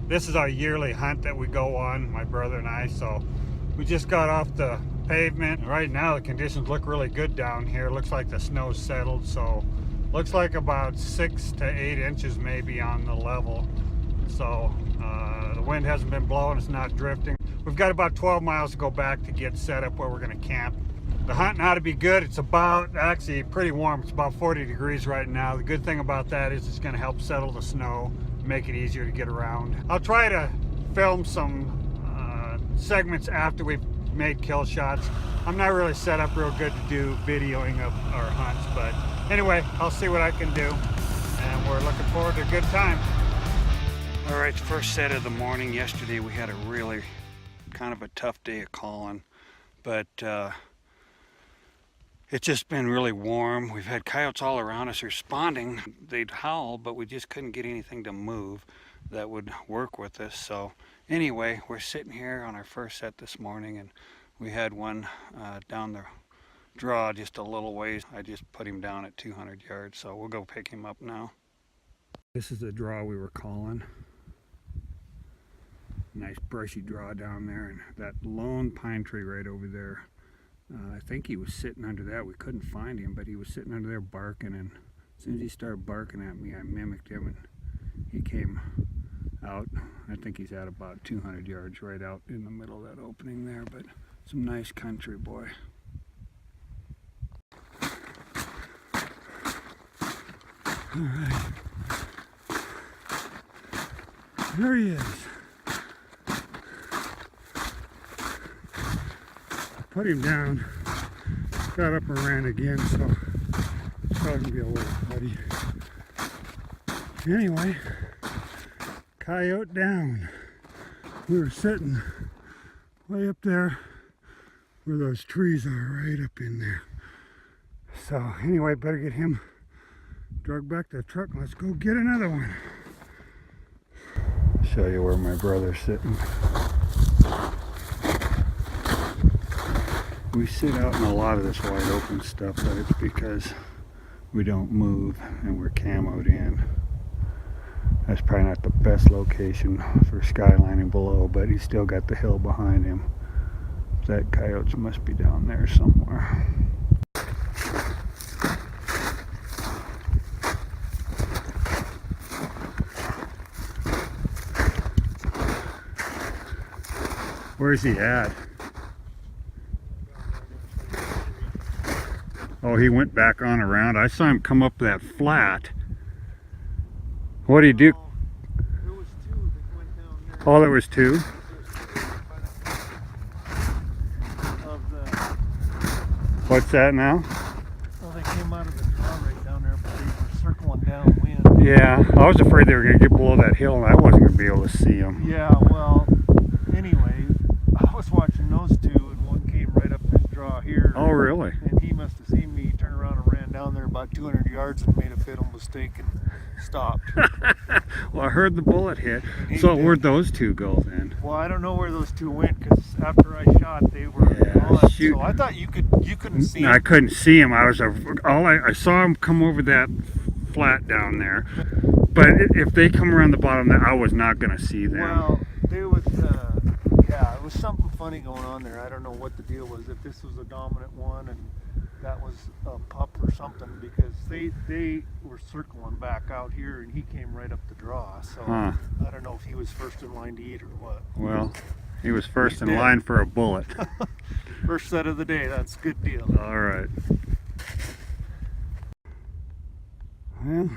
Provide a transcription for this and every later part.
This is our yearly hunt that we go on, my brother and I. So we just got off the pavement. Right now the conditions look really good down here. Looks like the snow's settled, so looks like about 6 to 8 inches maybe on the level. So the wind hasn't been blowing, it's not drifting. We've got about 12 miles to go back to get set up where we're going to camp. The hunting ought to be good. It's about, actually pretty warm. It's about 40 degrees right now. The good thing about that is it's going to help settle the snow, make it easier to get around. I'll try to film some segments after we've made kill shots. I'm not really set up real good to do videoing of our hunts, but anyway, I'll see what I can do, and we're looking forward to a good time. All right, first set of the morning. Yesterday we had a really kind of a tough day of calling, but it's just been really warm. We've had coyotes all around us responding. They'd howl, but we just couldn't get anything to move that would work with us. So anyway, we're sitting here on our first set this morning, and we had one down the draw just a little ways. I just put him down at 200 yards, so we'll go pick him up now. This is the draw we were calling. Nice brushy draw down there, and that lone pine tree right over there. I think he was sitting under that. We couldn't find him, but he was sitting under there barking, and as soon as he started barking at me, I mimicked him, and he came out. I think he's at about 200 yards right out in the middle of that opening there, but some nice country, boy. All right. There he is. Put him down, got up and ran again, so it's probably gonna be a little muddy. Anyway, coyote down. We were sitting way up there where those trees are, right up in there. So anyway, better get him dragged back to the truck and let's go get another one. Show you where my brother's sitting. We sit out in a lot of this wide open stuff, but it's because we don't move and we're camoed in. That's probably not the best location for skylining below, but he's still got the hill behind him. That coyote must be down there somewhere. Where's he at? Oh, he went back on around. I saw him come up that flat. What did he do? There was two that went down there. Oh, there was two? What's that now? Well, they came out of the draw right down there, but they were circling downwind. Yeah, I was afraid they were going to get below that hill and I wasn't going to be able to see them. Yeah, well, anyway, I was watching those two, and one came right up this draw here. Oh, really? And he must have seen me turn around and ran down there about 200 yards and made a fatal mistake and stopped. Well, I heard the bullet hit. So where'd those two go then? Well, I don't know where those two went, because after I shot, they were gone. So I thought you couldn't see them. I couldn't see him. I saw him come over that flat down there. But if they come around the bottom there, I was not going to see them. Well, there was, yeah, it was something funny going on there. I don't know what the deal was, if this was a dominant one and that was a pup or something, because they were circling back out here and he came right up the draw. So I don't know if he was first in line to eat or what. Well, he was first in line for a bullet. First set of the day, that's a good deal. All right. Well,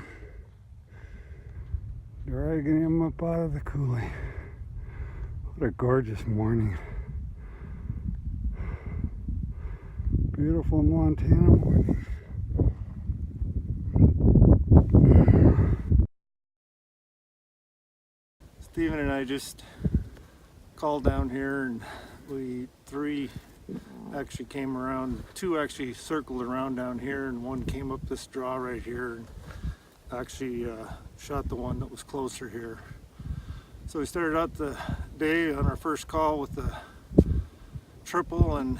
dragging him up out of the coulee. What a gorgeous morning. Beautiful Montana morning. Steven and I just called down here, and three actually came around. Two actually circled around down here, and one came up this draw right here and actually shot the one that was closer here. So we started out the day on our first call with the triple, and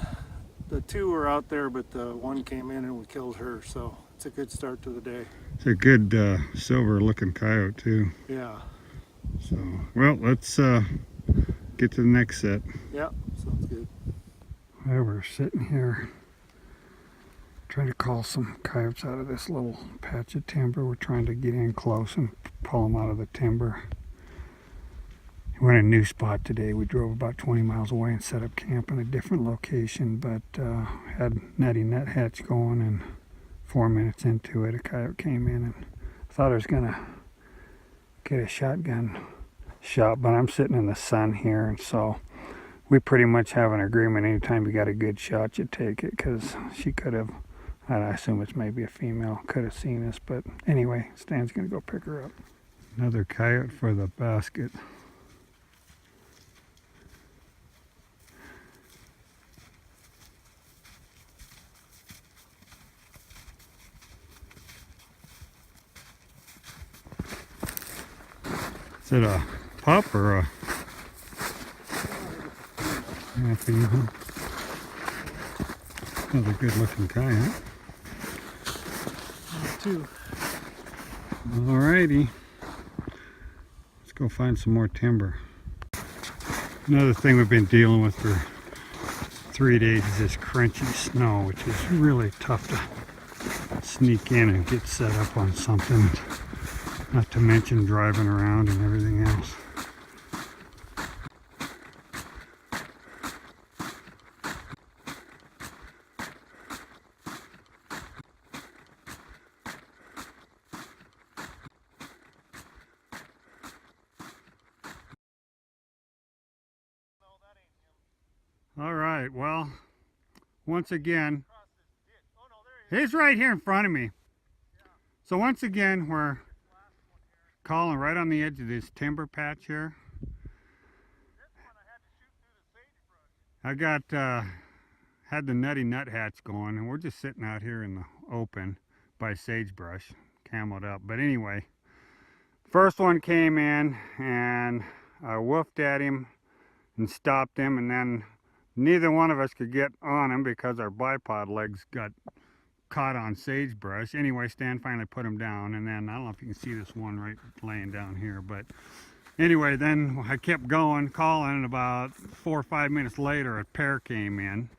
the two were out there, but the one came in and we killed her. So it's a good start to the day. It's a good silver looking coyote too. Yeah. So, well, let's get to the next set. Yeah, sounds good. Well, we're sitting here trying to call some coyotes out of this little patch of timber. We're trying to get in close and pull them out of the timber. We're in a new spot today. We drove about 20 miles away and set up camp in a different location, but had nutty nut hatch going, and 4 minutes into it, a coyote came in and thought I was gonna get a shotgun shot, but I'm sitting in the sun here, and so we pretty much have an agreement. Anytime you got a good shot, you take it, because she could have, I assume it's maybe a female, could have seen us, but anyway, Stan's gonna go pick her up. Another coyote for the basket. Is it a pup or a female? Another good looking coyote. Two. Alrighty. Let's go find some more timber. Another thing we've been dealing with for 3 days is this crunchy snow, which is really tough to sneak in and get set up on something. Not to mention driving around and everything else. All right, well, once again, he's right here in front of me. So once again, we're calling right on the edge of this timber patch here. I got had the nutty nut hatch going, and we're just sitting out here in the open by sagebrush, cameled up. But anyway, first one came in, and I woofed at him and stopped him, and then neither one of us could get on him because our bipod legs got caught on sagebrush. Anyway, Stan finally put him down, and then I don't know if you can see this one right laying down here, but anyway, then I kept going, calling, and about 4 or 5 minutes later a pair came in,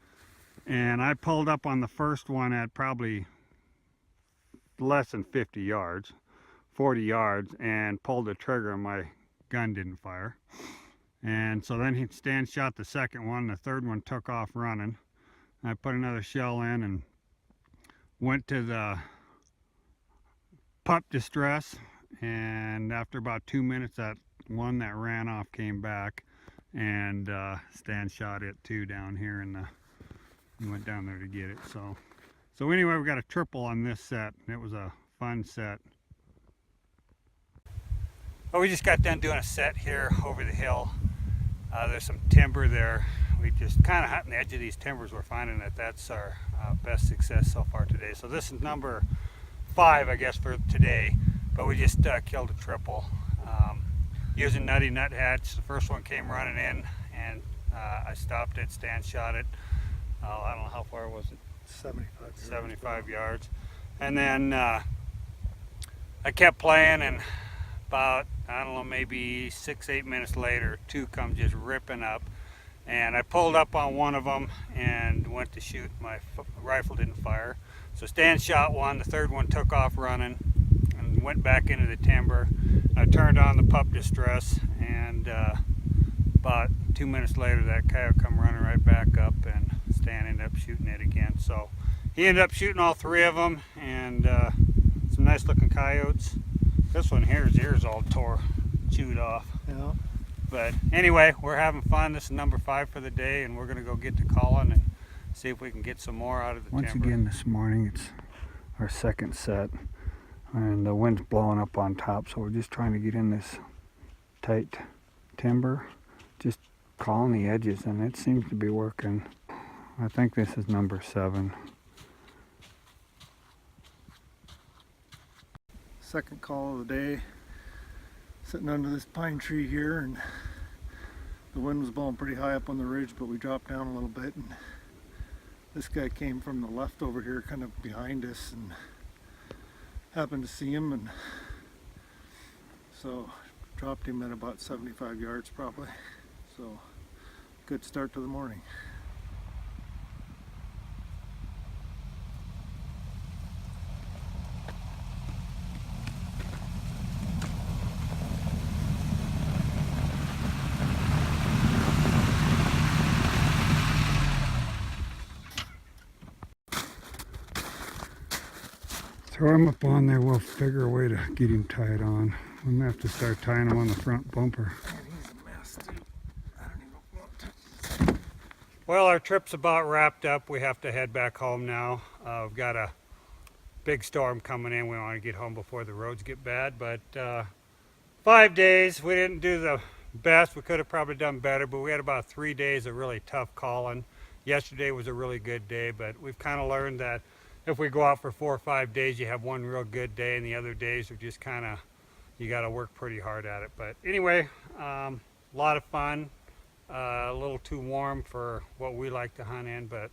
and I pulled up on the first one at probably less than 50 yards, 40 yards, and pulled the trigger, and my gun didn't fire. And so then Stan shot the second one, the third one took off running. I put another shell in and went to the pup distress, and after about 2 minutes, that one that ran off came back, and Stan shot it too down here, and he went down there to get it. So anyway, we got a triple on this set, and it was a fun set. Well, we just got done doing a set here over the hill. There's some timber there. We just kind of hunting the edge of these timbers. We're finding that that's our best success so far today. So this is number 5, I guess, for today. But we just killed a triple using nutty nut hatch. The first one came running in, and I stopped it. Stan shot it. I don't know how far was it. 75 yards. And then I kept playing, and about, I don't know, maybe 6-8 minutes later, 2 come just ripping up. And I pulled up on one of them and went to shoot. My rifle didn't fire. So Stan shot one, the third one took off running and went back into the timber. I turned on the pup distress, and about 2 minutes later that coyote come running right back up, and Stan ended up shooting it again. So he ended up shooting all 3 of them, and some nice looking coyotes. This one here, his ears all chewed off. Yeah. But anyway, we're having fun. This is number 5 for the day, and we're going to go get to calling and see if we can get some more out of the timber. Once again this morning, it's our second set, and the wind's blowing up on top, so we're just trying to get in this tight timber, just calling the edges, and it seems to be working. I think this is number 7. Second call of the day. Sitting under this pine tree here, and the wind was blowing pretty high up on the ridge, but we dropped down a little bit, and this guy came from the left over here, kind of behind us, and happened to see him, and so dropped him at about 75 yards probably. So good start to the morning. Throw him up on there, we'll figure a way to get him tied on. We may have to start tying him on the front bumper. And he's a mess too. I don't even want to. Well, our trip's about wrapped up. We have to head back home now. We've got a big storm coming in. We want to get home before the roads get bad. But 5 days, we didn't do the best. We could have probably done better, but we had about 3 days of really tough calling. Yesterday was a really good day, but we've kind of learned that if we go out for 4 or 5 days, you have one real good day, and the other days are just kind of, you got to work pretty hard at it. But anyway, a lot of fun. A little too warm for what we like to hunt in, but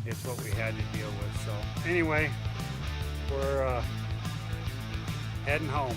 it's what we had to deal with. So anyway, we're heading home.